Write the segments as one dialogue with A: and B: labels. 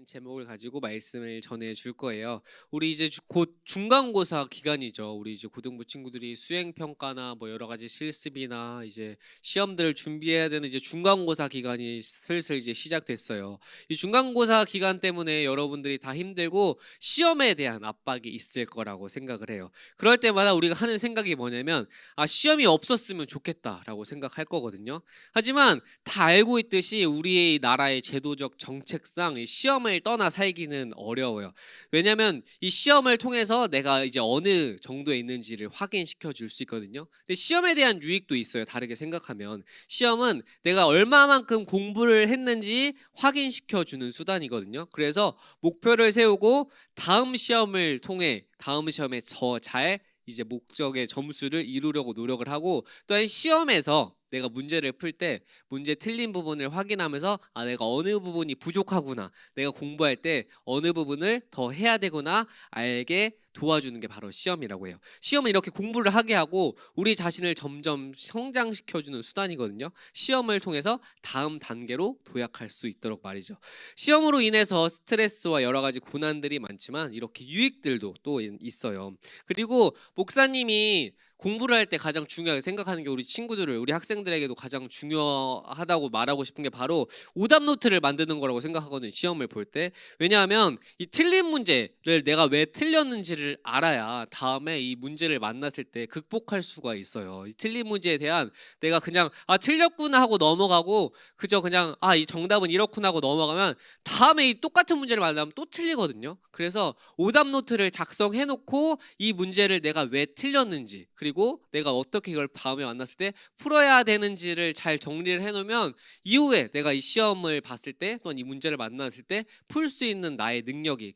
A: 제목을 가지고 말씀을 전해 줄 거예요. 우리 이제 곧 중간고사 기간이죠. 우리 이제 고등부 친구들이 수행 평가나 뭐 여러 가지 실습이나 이제 시험들을 준비해야 되는 이제 중간고사 기간이 슬슬 이제 시작됐어요. 이 중간고사 기간 때문에 여러분들이 다 힘들고 시험에 대한 압박이 있을 거라고 생각을 해요. 그럴 때마다 우리가 하는 생각이 뭐냐면 시험이 없었으면 좋겠다라고 생각할 거거든요. 하지만 다 알고 있듯이 우리의 나라의 제도적 정책상 이 시험을 떠나 살기는 어려워요. 왜냐하면 이 시험을 통해서 내가 이제 어느 정도에 있는지를 확인시켜 줄 수 있거든요. 근데 시험에 대한 유익도 있어요. 다르게 생각하면 시험은 내가 얼마만큼 공부를 했는지 확인시켜 주는 수단이거든요. 그래서 목표를 세우고 다음 시험을 통해 다음 시험에 더 잘 이제 목적의 점수를 이루려고 노력을 하고, 또한 시험에서 내가 문제를 풀 때 문제 틀린 부분을 확인하면서 내가 어느 부분이 부족하구나, 내가 공부할 때 어느 부분을 더 해야 되구나 알게 도와주는 게 바로 시험이라고 해요. 시험은 이렇게 공부를 하게 하고 우리 자신을 점점 성장시켜주는 수단이거든요. 시험을 통해서 다음 단계로 도약할 수 있도록 말이죠. 시험으로 인해서 스트레스와 여러 가지 고난들이 많지만 이렇게 유익들도 또 있어요. 그리고 목사님이 공부를 할 때 가장 중요하게 생각하는 게 우리 친구들을, 우리 학생들에게도 가장 중요하다고 말하고 싶은 게 바로 오답 노트를 만드는 거라고 생각하거든요. 시험을 볼 때. 왜냐하면 이 틀린 문제를 내가 왜 틀렸는지를 알아야 다음에 이 문제를 만났을 때 극복할 수가 있어요. 이 틀린 문제에 대한 내가 그냥 틀렸구나 하고 넘어가고 그저 그냥 이 정답은 이렇구나 하고 넘어가면 다음에 이 똑같은 문제를 만나면 또 틀리거든요. 그래서 오답 노트를 작성해 놓고 이 문제를 내가 왜 틀렸는지, 그리고 내가 어떻게 이걸 다음에 만났을 때 풀어야 되는지를 잘 정리를 해놓으면 이후에 내가 이 시험을 봤을 때 또는 이 문제를 만났을 때 풀 수 있는 나의 능력이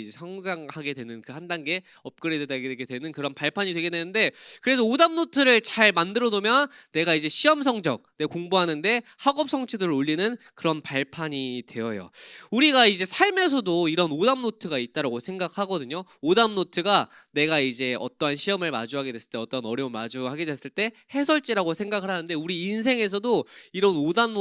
A: 이제 성장하게 되는, 그 한 단계 업그레이드 되게 되는 그런 발판이 되게 되는데, 그래서 오답 노트를 잘 만들어 놓으면 내가 이제 시험 성적, 내가 공부하는데 학업 성취도를 올리는 그런 발판이 되어요. 우리가 이제 삶에서도 이런 오답 노트가 있다고 생각하거든요. 오답 노트가 내가 이제 어떠한 시험을 마주하게 됐을 때, 어떤 어려움을 마주하게 됐을 때 해설지라고 생각을 하는데, 우리 인생에서도 이런 오답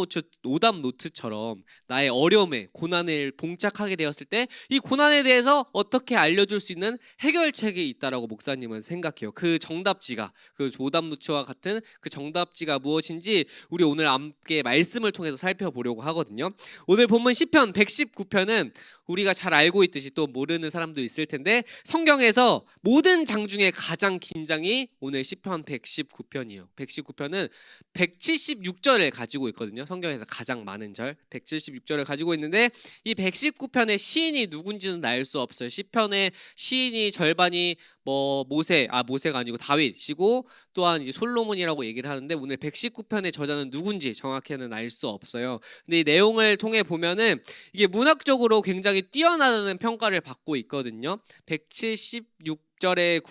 A: 노트처럼 나의 어려움에, 고난을 봉착하게 되었을 때 이 고난에 대해서 어떻게 알려줄 수 있는 해결책이 있다라고 목사님은 생각해요. 그 정답지가, 그 오답 노트와 같은 그 정답지가 무엇인지 우리 오늘 함께 말씀을 통해서 살펴보려고 하거든요. 오늘 본문 시편 119편은 우리가 잘 알고 있듯이 또 모르는 사람도 있을 텐데, 성경에서 모든 장 중에 가장 긴 장이 오늘 시편 119편이에요. 119편은 176절을 가지고 있거든요. 성경에서 가장 많은 절 176절을 가지고 있는데, 이 119편의 시인이 누군지는 알 수 없어요. 시편의 시인이 절반이 모세가 아니고 다윗이고, 또한 이제 솔로몬이라고 얘기를 하는데, 오늘 119편의 저자는 누군지 정확히는 알 수 없어요. 근데 이 내용을 통해 보면은 이게 문학적으로 굉장히 뛰어나다는 평가를 받고 있거든요. 176절의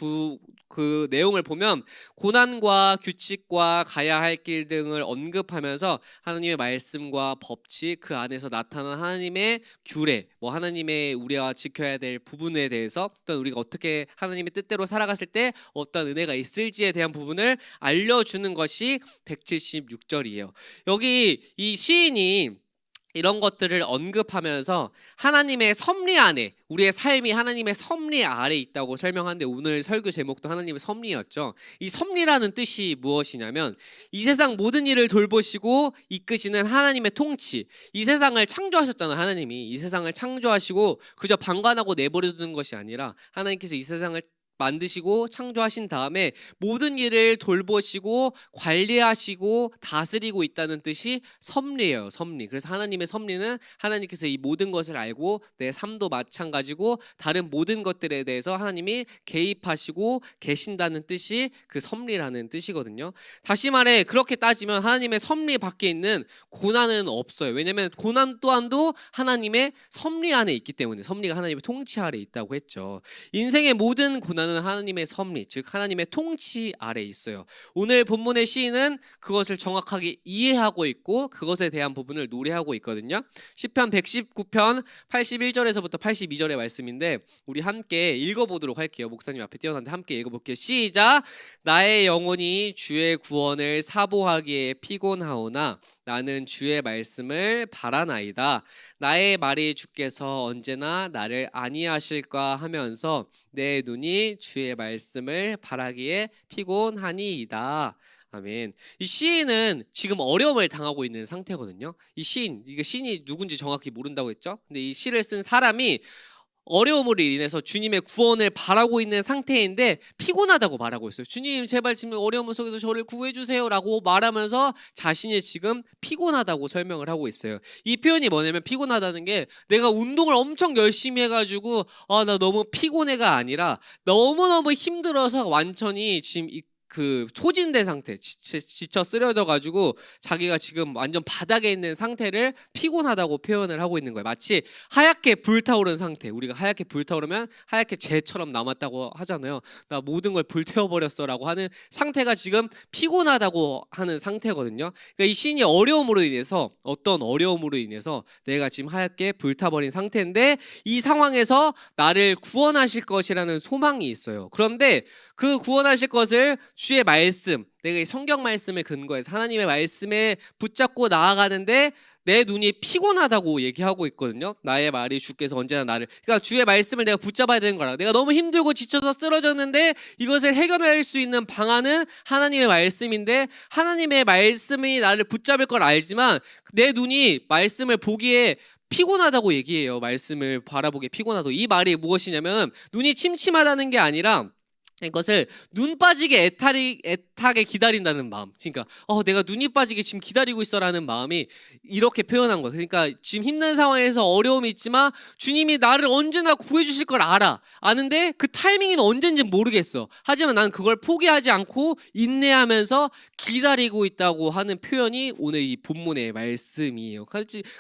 A: 그 내용을 보면 고난과 규칙과 가야 할 길 등을 언급하면서 하나님의 말씀과 법칙, 그 안에서 나타난 하나님의 규례, 하나님의 우리가 지켜야 될 부분에 대해서, 또 우리가 어떻게 하나님의 뜻대로 살아갔을 때 어떤 은혜가 있을지에 대한 부분을 알려주는 것이 176절이에요. 여기 이 시인이 이런 것들을 언급하면서 하나님의 섭리 안에, 우리의 삶이 하나님의 섭리 아래 있다고 설명하는데, 오늘 설교 제목도 하나님의 섭리였죠. 이 섭리라는 뜻이 무엇이냐면 이 세상 모든 일을 돌보시고 이끄시는 하나님의 통치. 이 세상을 창조하셨잖아요. 하나님이 이 세상을 창조하시고 그저 방관하고 내버려두는 것이 아니라, 하나님께서 이 세상을 만드시고 창조하신 다음에 모든 일을 돌보시고 관리하시고 다스리고 있다는 뜻이 섭리예요. 섭리. 그래서 하나님의 섭리는 하나님께서 이 모든 것을 알고 내 삶도 마찬가지고 다른 모든 것들에 대해서 하나님이 개입하시고 계신다는 뜻이 그 섭리라는 뜻이거든요. 다시 말해, 그렇게 따지면 하나님의 섭리 밖에 있는 고난은 없어요. 왜냐하면 고난 또한도 하나님의 섭리 안에 있기 때문에, 섭리가 하나님의 통치 아래 있다고 했죠. 인생의 모든 고난은 하나님의 섭리, 즉 하나님의 통치 아래 있어요. 오늘 본문의 시인은 그것을 정확하게 이해하고 있고 그것에 대한 부분을 노래하고 있거든요. 시편 119편 81절에서부터 82절의 말씀인데, 우리 함께 읽어보도록 할게요. 목사님 앞에 띄워놨는데 함께 읽어볼게요. 시작. 나의 영혼이 주의 구원을 사모하기에 피곤하오나 나는 주의 말씀을 바라나이다. 나의 말이 주께서 언제나 나를 안위하실까 하면서 내 눈이 주의 말씀을 바라기에 피곤하니이다. 아멘. 이 시인은 지금 어려움을 당하고 있는 상태거든요. 이 시인, 이게 시인이 누군지 정확히 모른다고 했죠. 근데 이 시를 쓴 사람이 어려움으로 인해서 주님의 구원을 바라고 있는 상태인데 피곤하다고 말하고 있어요. 주님 제발 지금 어려움 속에서 저를 구해 주세요라고 말하면서 자신이 지금 피곤하다고 설명을 하고 있어요. 이 표현이 뭐냐면 피곤하다는 게 내가 운동을 엄청 열심히 해가지고 나 너무 피곤해가 아니라 너무너무 힘들어서 완전히 지금 그 소진된 상태, 지쳐 쓰러져 가지고 자기가 지금 완전 바닥에 있는 상태를 피곤하다고 표현을 하고 있는 거예요. 마치 하얗게 불타오른 상태. 우리가 하얗게 불타오르면 하얗게 재처럼 남았다고 하잖아요. 나 모든 걸 불태워버렸어라고 하는 상태가 지금 피곤하다고 하는 상태거든요. 그러니까 이 시인이 어려움으로 인해서, 어떤 어려움으로 인해서 내가 지금 하얗게 불타버린 상태인데 이 상황에서 나를 구원하실 것이라는 소망이 있어요. 그런데 그 구원하실 것을 주의 말씀, 내가 이 성경 말씀을 근거해서 하나님의 말씀에 붙잡고 나아가는데 내 눈이 피곤하다고 얘기하고 있거든요. 나의 말이 주께서 언제나 나를, 그러니까 주의 말씀을 내가 붙잡아야 되는 거라. 내가 너무 힘들고 지쳐서 쓰러졌는데 이것을 해결할 수 있는 방안은 하나님의 말씀인데 하나님의 말씀이 나를 붙잡을 걸 알지만 내 눈이 말씀을 보기에 피곤하다고 얘기해요. 말씀을 바라보기에 피곤하다고. 이 말이 무엇이냐면 눈이 침침하다는 게 아니라 이것을 눈 빠지게 애타게 기다린다는 마음. 그러니까 내가 눈이 빠지게 지금 기다리고 있어라는 마음이 이렇게 표현한 거야. 그러니까 지금 힘든 상황에서 어려움이 있지만 주님이 나를 언제나 구해 주실 걸 아는데 그 타이밍이 언젠지 모르겠어. 하지만 난 그걸 포기하지 않고 인내하면서 기다리고 있다고 하는 표현이 오늘 이 본문의 말씀이에요.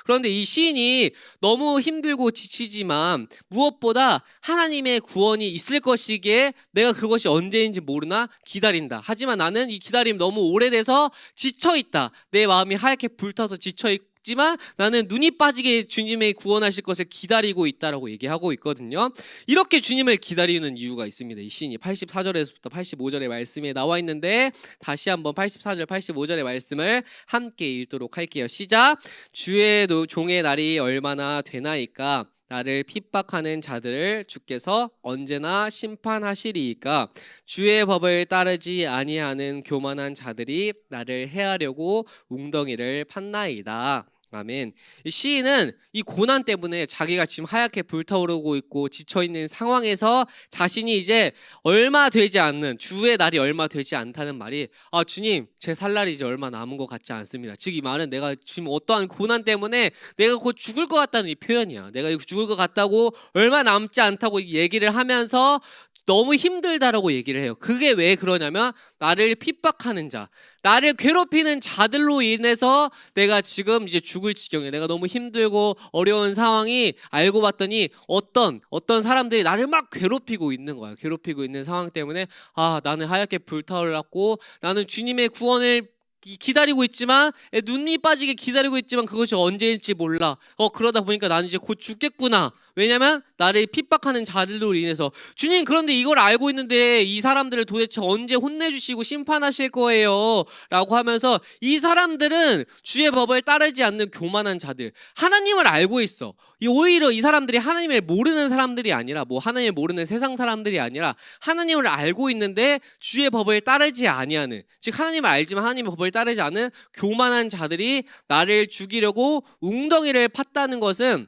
A: 그런데 이 시인이 너무 힘들고 지치지만 무엇보다 하나님의 구원이 있을 것이기에 내가 그것이 언제인지 모르나 기다린다. 하지만 나는 이 기다림 너무 오래돼서 지쳐있다. 내 마음이 하얗게 불타서 지쳐있지만 나는 눈이 빠지게 주님의 구원하실 것을 기다리고 있다라고 얘기하고 있거든요. 이렇게 주님을 기다리는 이유가 있습니다. 이 시인이 84절에서부터 85절의 말씀에 나와 있는데 다시 한번 84절 85절의 말씀을 함께 읽도록 할게요. 시작. 주의 종의 날이 얼마나 되나이까 나를 핍박하는 자들을 주께서 언제나 심판하시리이까 주의 법을 따르지 아니하는 교만한 자들이 나를 해하려고 웅덩이를 팠나이다. 아멘. 이 시인은 이 고난 때문에 자기가 지금 하얗게 불타오르고 있고 지쳐있는 상황에서 자신이 이제 얼마 되지 않는, 주의 날이 얼마 되지 않다는 말이 주님 제 살 날이 이제 얼마 남은 것 같지 않습니다. 즉 이 말은 내가 지금 어떠한 고난 때문에 내가 곧 죽을 것 같다는 이 표현이야. 내가 죽을 것 같다고 얼마 남지 않다고 얘기를 하면서 너무 힘들다라고 얘기를 해요. 그게 왜 그러냐면 나를 핍박하는 자, 나를 괴롭히는 자들로 인해서 내가 지금 이제 죽을 지경에, 내가 너무 힘들고 어려운 상황이 알고 봤더니 어떤 사람들이 나를 막 괴롭히고 있는 거야. 괴롭히고 있는 상황 때문에 나는 하얗게 불타올랐고 나는 주님의 구원을 기다리고 있지만 눈이 빠지게 기다리고 있지만 그것이 언제일지 몰라. 그러다 보니까 나는 이제 곧 죽겠구나. 왜냐면 나를 핍박하는 자들로 인해서. 주님 그런데 이걸 알고 있는데 이 사람들을 도대체 언제 혼내주시고 심판하실 거예요 라고 하면서 이 사람들은 주의 법을 따르지 않는 교만한 자들, 하나님을 알고 있어. 오히려 이 사람들이 하나님을 모르는 사람들이 아니라 하나님을 모르는 세상 사람들이 아니라 하나님을 알고 있는데 주의 법을 따르지 아니하는, 즉 하나님을 알지만 하나님의 법을 따르지 않은 교만한 자들이 나를 죽이려고 웅덩이를 팠다는 것은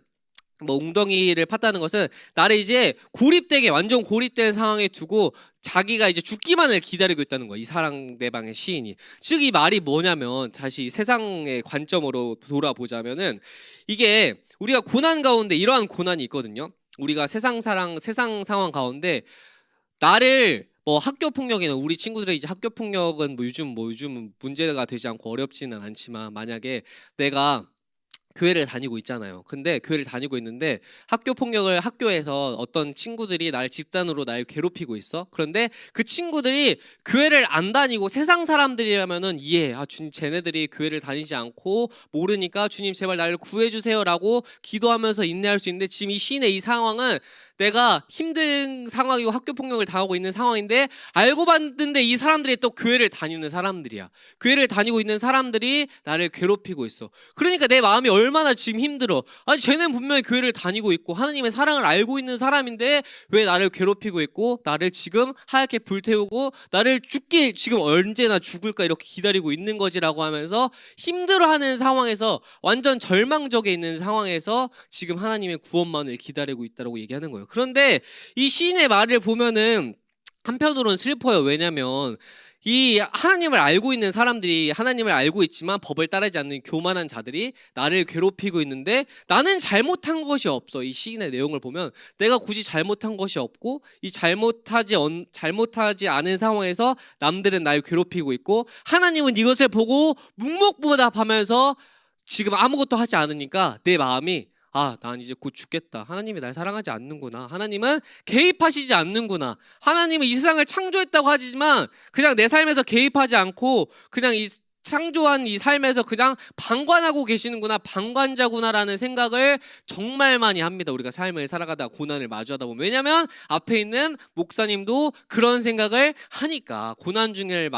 A: 나를 이제 고립되게, 완전 고립된 상황에 두고 자기가 이제 죽기만을 기다리고 있다는 거야. 이 상대방의 시인이. 즉 이 말이 뭐냐면, 다시 세상의 관점으로 돌아보자면은 이게 우리가 고난 가운데 이러한 고난이 있거든요. 우리가 세상 상황 가운데 나를 학교 폭력이나 우리 친구들의 이제 학교 폭력은 요즘 문제가 되지 않고 어렵지는 않지만, 만약에 내가 교회를 다니고 있잖아요. 근데 교회를 다니고 있는데 학교 폭력을, 학교에서 어떤 친구들이 날 집단으로 날 괴롭히고 있어. 그런데 그 친구들이 교회를 안 다니고 세상 사람들이라면은 이해. 주님 쟤네들이 교회를 다니지 않고 모르니까 주님 제발 나를 구해 주세요라고 기도하면서 인내할 수 있는데, 지금 이 시인의 이 상황은 내가 힘든 상황이고 학교 폭력을 당하고 있는 상황인데 알고 봤는데 이 사람들이 또 교회를 다니는 사람들이야. 교회를 다니고 있는 사람들이 나를 괴롭히고 있어. 그러니까 내 마음이 얼마나 지금 힘들어. 아니 쟤는 분명히 교회를 다니고 있고 하나님의 사랑을 알고 있는 사람인데 왜 나를 괴롭히고 있고 나를 지금 하얗게 불태우고 나를 죽길 지금 언제나 죽을까 이렇게 기다리고 있는 거지라고 하면서 힘들어하는 상황에서 완전 절망적에 있는 상황에서 지금 하나님의 구원만을 기다리고 있다고 얘기하는 거예요. 그런데 이 시인의 말을 보면은 한편으로는 슬퍼요. 왜냐면 이 하나님을 알고 있는 사람들이 하나님을 알고 있지만 법을 따르지 않는 교만한 자들이 나를 괴롭히고 있는데 나는 잘못한 것이 없어. 이 시인의 내용을 보면 내가 굳이 잘못한 것이 없고 이 잘못하지 않은 상황에서 남들은 날 괴롭히고 있고 하나님은 이것을 보고 묵묵부답하면서 지금 아무것도 하지 않으니까 내 마음이 난 이제 곧 죽겠다. 하나님이 날 사랑하지 않는구나. 하나님은 개입하시지 않는구나. 하나님은 이 세상을 창조했다고 하지만 그냥 내 삶에서 개입하지 않고 그냥 이 창조한 이 삶에서 그냥 방관하고 계시는구나, 방관자구나라는 생각을 정말 많이 합니다. 우리가 삶을 살아가다 고난을 마주하다 보면. 왜냐면 앞에 있는 목사님도 그런 생각을 하니까 고난을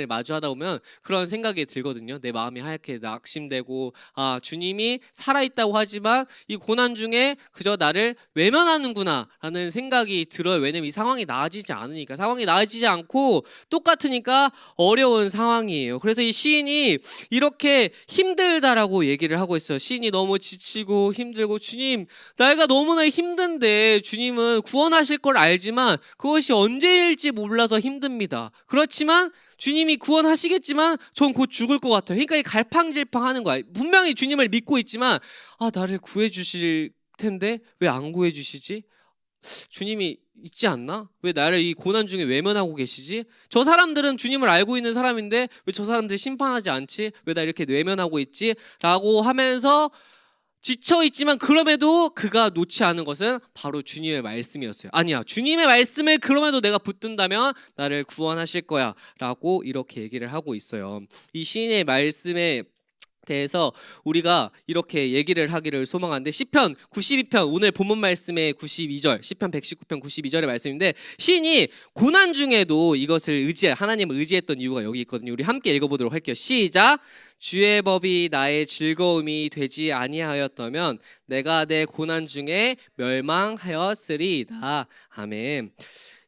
A: 마주하다 보면 그런 생각이 들거든요. 내 마음이 하얗게 낙심되고 주님이 살아있다고 하지만 이 고난 중에 그저 나를 외면하는구나 라는 생각이 들어요. 왜냐면 이 상황이 나아지지 않으니까. 상황이 나아지지 않고 똑같으니까 어려운 상황이에요. 그래서 이 시인이 이렇게 힘들다라고 얘기를 하고 있어요. 시인이 너무 지치고 힘들고 주님 내가 너무나 힘든데 주님은 구원하실 걸 알지만 그것이 언제일지 몰라서 힘듭니다. 그렇지만 주님이 구원하시겠지만 전 곧 죽을 것 같아요. 그러니까 이 갈팡질팡하는 거야. 분명히 주님을 믿고 있지만 나를 구해주실 텐데 왜 안 구해주시지? 주님이 있지 않나? 왜 나를 이 고난 중에 외면하고 계시지? 저 사람들은 주님을 알고 있는 사람인데 왜 저 사람들 심판하지 않지? 왜 나 이렇게 외면하고 있지? 라고 하면서 지쳐있지만 그럼에도 그가 놓지 않은 것은 바로 주님의 말씀이었어요. 아니야, 주님의 말씀을 그럼에도 내가 붙든다면 나를 구원하실 거야 라고 이렇게 얘기를 하고 있어요. 이 시인의 말씀에 대해서 우리가 이렇게 얘기를 하기를 소망하는데 시편 92편 오늘 본문 말씀의 92절 시편 119편 92절의 말씀인데 시인이 고난 중에도 이것을 하나님을 의지했던 이유가 여기 있거든요. 우리 함께 읽어보도록 할게요. 시작. 주의 법이 나의 즐거움이 되지 아니하였다면 내가 내 고난 중에 멸망하였으리이다. 아멘.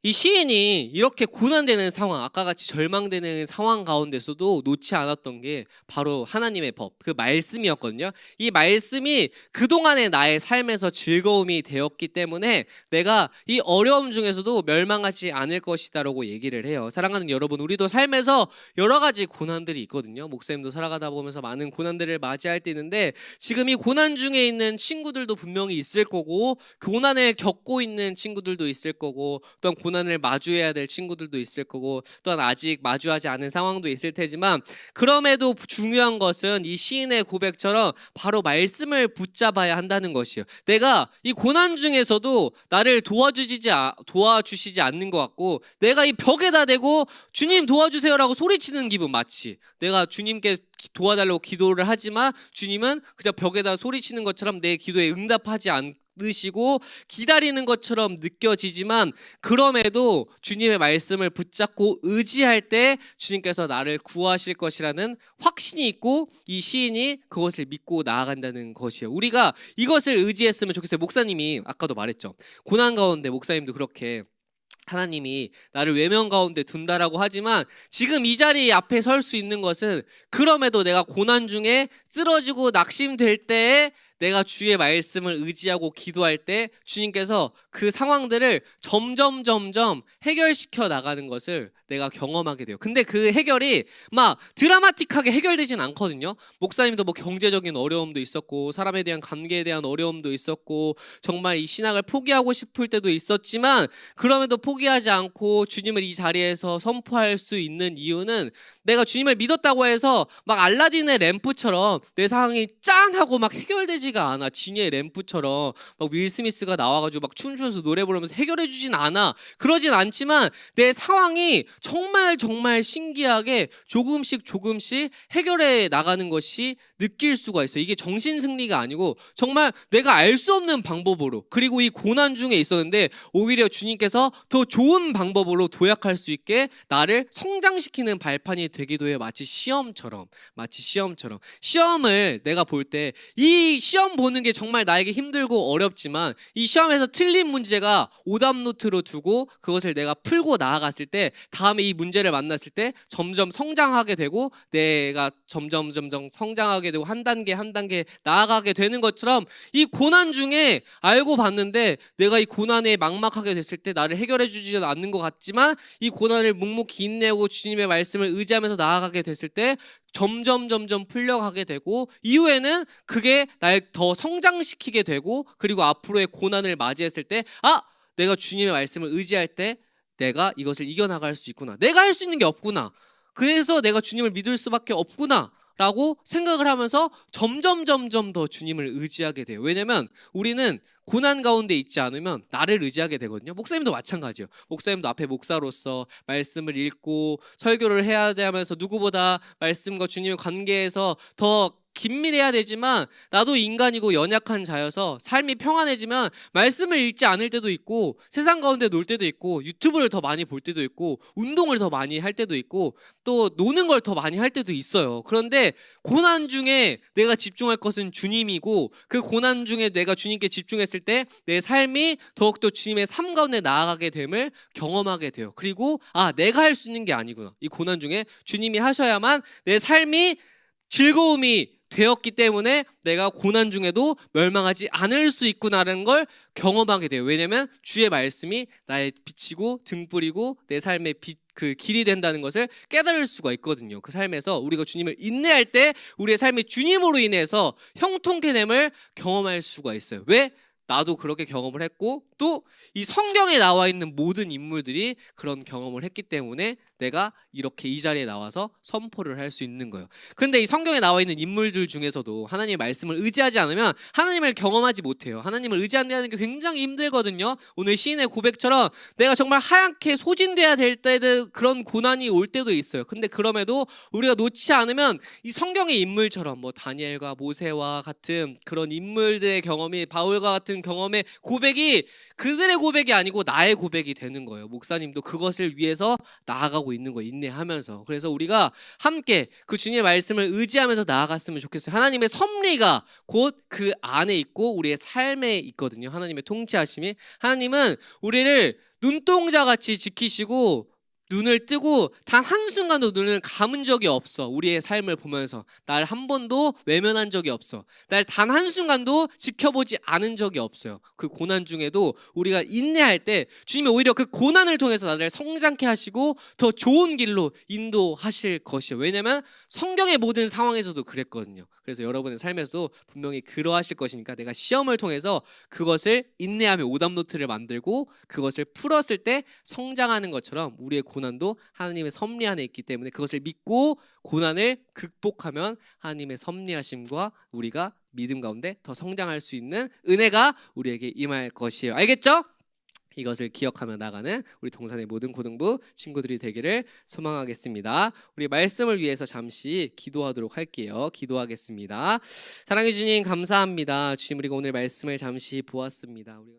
A: 이 시인이 이렇게 고난되는 상황, 아까 같이 절망되는 상황 가운데서도 놓지 않았던 게 바로 하나님의 법, 그 말씀이었거든요. 이 말씀이 그동안의 나의 삶에서 즐거움이 되었기 때문에 내가 이 어려움 중에서도 멸망하지 않을 것이다라고 얘기를 해요. 사랑하는 여러분, 우리도 삶에서 여러 가지 고난들이 있거든요. 목사님도 살아가다 보면서 많은 고난들을 맞이할 때 있는데 지금 이 고난 중에 있는 친구들도 분명히 있을 거고 고난을 겪고 있는 친구들도 있을 거고 또한 고난을 마주해야 될 친구들도 있을 거고 또한 아직 마주하지 않은 상황도 있을 테지만 그럼에도 중요한 것은 이 시인의 고백처럼 바로 말씀을 붙잡아야 한다는 것이에요. 내가 이 고난 중에서도 나를 도와주시지 않는 것 같고 내가 이 벽에다 대고 주님 도와주세요라고 소리치는 기분, 마치 내가 주님께 도와달라고 기도를 하지만 주님은 그냥 벽에다 소리치는 것처럼 내 기도에 응답하지 않으시고 기다리는 것처럼 느껴지지만 그럼에도 주님의 말씀을 붙잡고 의지할 때 주님께서 나를 구하실 것이라는 확신이 있고 이 시인이 그것을 믿고 나아간다는 것이에요. 우리가 이것을 의지했으면 좋겠어요. 목사님이 아까도 말했죠. 고난 가운데 목사님도 그렇게 하나님이 나를 외면 가운데 둔다라고 하지만 지금 이 자리 앞에 설 수 있는 것은 그럼에도 내가 고난 중에 쓰러지고 낙심될 때에 내가 주의 말씀을 의지하고 기도할 때 주님께서 그 상황들을 점점 해결시켜 나가는 것을 내가 경험하게 돼요. 근데 그 해결이 막 드라마틱하게 해결되진 않거든요. 목사님도 뭐 경제적인 어려움도 있었고 사람에 대한 관계에 대한 어려움도 있었고 정말 이 신학을 포기하고 싶을 때도 있었지만 그럼에도 포기하지 않고 주님을 이 자리에서 선포할 수 있는 이유는 내가 주님을 믿었다고 해서 막 알라딘의 램프처럼 내 상황이 짠 하고 막 해결되지가 않아. 지니의 램프처럼 막 윌 스미스가 나와가지고 막 춤추면서 춤추면서 노래 부르면서 해결해 주진 않아. 그러진 않지만 내 상황이 정말 신기하게 조금씩 해결해 나가는 것이 느낄 수가 있어요. 이게 정신 승리가 아니고 정말 내가 알 수 없는 방법으로, 그리고 이 고난 중에 있었는데 오히려 주님께서 더 좋은 방법으로 도약할 수 있게 나를 성장시키는 발판이 되기도 해요. 마치 시험처럼. 시험을 내가 볼 때 이 시험 보는 게 정말 나에게 힘들고 어렵지만 이 시험에서 틀린 문제가 오답 노트로 두고 그것을 내가 풀고 나아갔을 때 다음에 이 문제를 만났을 때 점점 성장하게 되고 내가 점점 성장하게 되고 한 단계 나아가게 되는 것처럼 이 고난 중에 알고 봤는데 내가 이 고난에 막막하게 됐을 때 나를 해결해 주지 않는 것 같지만 이 고난을 묵묵히 인내하고 주님의 말씀을 의지하면서 나아가게 됐을 때 점점 풀려가게 되고 이후에는 그게 날 더 성장시키게 되고, 그리고 앞으로의 고난을 맞이했을 때 내가 주님의 말씀을 의지할 때 내가 이것을 이겨나갈 수 있구나, 내가 할 수 있는 게 없구나, 그래서 내가 주님을 믿을 수밖에 없구나 라고 생각을 하면서 점점 더 주님을 의지하게 돼요. 왜냐면 우리는 고난 가운데 있지 않으면 나를 의지하게 되거든요. 목사님도 마찬가지예요. 목사님도 앞에 목사로서 말씀을 읽고 설교를 해야 돼 하면서 누구보다 말씀과 주님의 관계에서 더 긴밀해야 되지만 나도 인간이고 연약한 자여서 삶이 평안해지면 말씀을 읽지 않을 때도 있고 세상 가운데 놀 때도 있고 유튜브를 더 많이 볼 때도 있고 운동을 더 많이 할 때도 있고 또 노는 걸 더 많이 할 때도 있어요. 그런데 고난 중에 내가 집중할 것은 주님이고 그 고난 중에 내가 주님께 집중했을 때 내 삶이 더욱더 주님의 삶 가운데 나아가게 됨을 경험하게 돼요. 그리고 내가 할 수 있는 게 아니구나, 이 고난 중에 주님이 하셔야만 내 삶이 즐거움이 되었기 때문에 내가 고난 중에도 멸망하지 않을 수 있구나라는 걸 경험하게 돼요. 왜냐면 주의 말씀이 나의 빛이고 등불이고 내 삶의 그 길이 된다는 것을 깨달을 수가 있거든요. 그 삶에서 우리가 주님을 인내할 때 우리의 삶이 주님으로 인해서 형통케 됨을 경험할 수가 있어요. 왜? 나도 그렇게 경험을 했고 또 이 성경에 나와 있는 모든 인물들이 그런 경험을 했기 때문에 내가 이렇게 이 자리에 나와서 선포를 할 수 있는 거예요. 근데 이 성경에 나와 있는 인물들 중에서도 하나님의 말씀을 의지하지 않으면 하나님을 경험하지 못해요. 하나님을 의지한다는 게 굉장히 힘들거든요. 오늘 시인의 고백처럼 내가 정말 하얗게 소진돼야 될 때도 그런 고난이 올 때도 있어요. 근데 그럼에도 우리가 놓지 않으면 이 성경의 인물처럼 뭐 다니엘과 모세와 같은 그런 인물들의 경험이, 바울과 같은 경험의 고백이 그들의 고백이 아니고 나의 고백이 되는 거예요. 목사님도 그것을 위해서 나아가고 있는 거예요. 인내하면서. 그래서 우리가 함께 그 주님의 말씀을 의지하면서 나아갔으면 좋겠어요. 하나님의 섭리가 곧 그 안에 있고 우리의 삶에 있거든요. 하나님의 통치하심이. 하나님은 우리를 눈동자같이 지키시고 눈을 뜨고 단 한순간도 눈을 감은 적이 없어. 우리의 삶을 보면서 날 한 번도 외면한 적이 없어. 날 단 한순간도 지켜보지 않은 적이 없어요. 그 고난 중에도 우리가 인내할 때 주님이 오히려 그 고난을 통해서 나를 성장케 하시고 더 좋은 길로 인도하실 것이에요. 왜냐면 성경의 모든 상황에서도 그랬거든요. 그래서 여러분의 삶에서도 분명히 그러하실 것이니까 내가 시험을 통해서 그것을 인내하며 오답노트를 만들고 그것을 풀었을 때 성장하는 것처럼 우리의 고난도 하나님의 섭리 안에 있기 때문에 그것을 믿고 고난을 극복하면 하나님의 섭리하심과 우리가 믿음 가운데 더 성장할 수 있는 은혜가 우리에게 임할 것이에요. 알겠죠? 이것을 기억하며 나가는 우리 동산의 모든 고등부 친구들이 되기를 소망하겠습니다. 우리 말씀을 위해서 잠시 기도하도록 할게요. 기도하겠습니다. 사랑해 주님 감사합니다. 주님, 우리가 오늘 말씀을 잠시 보았습니다.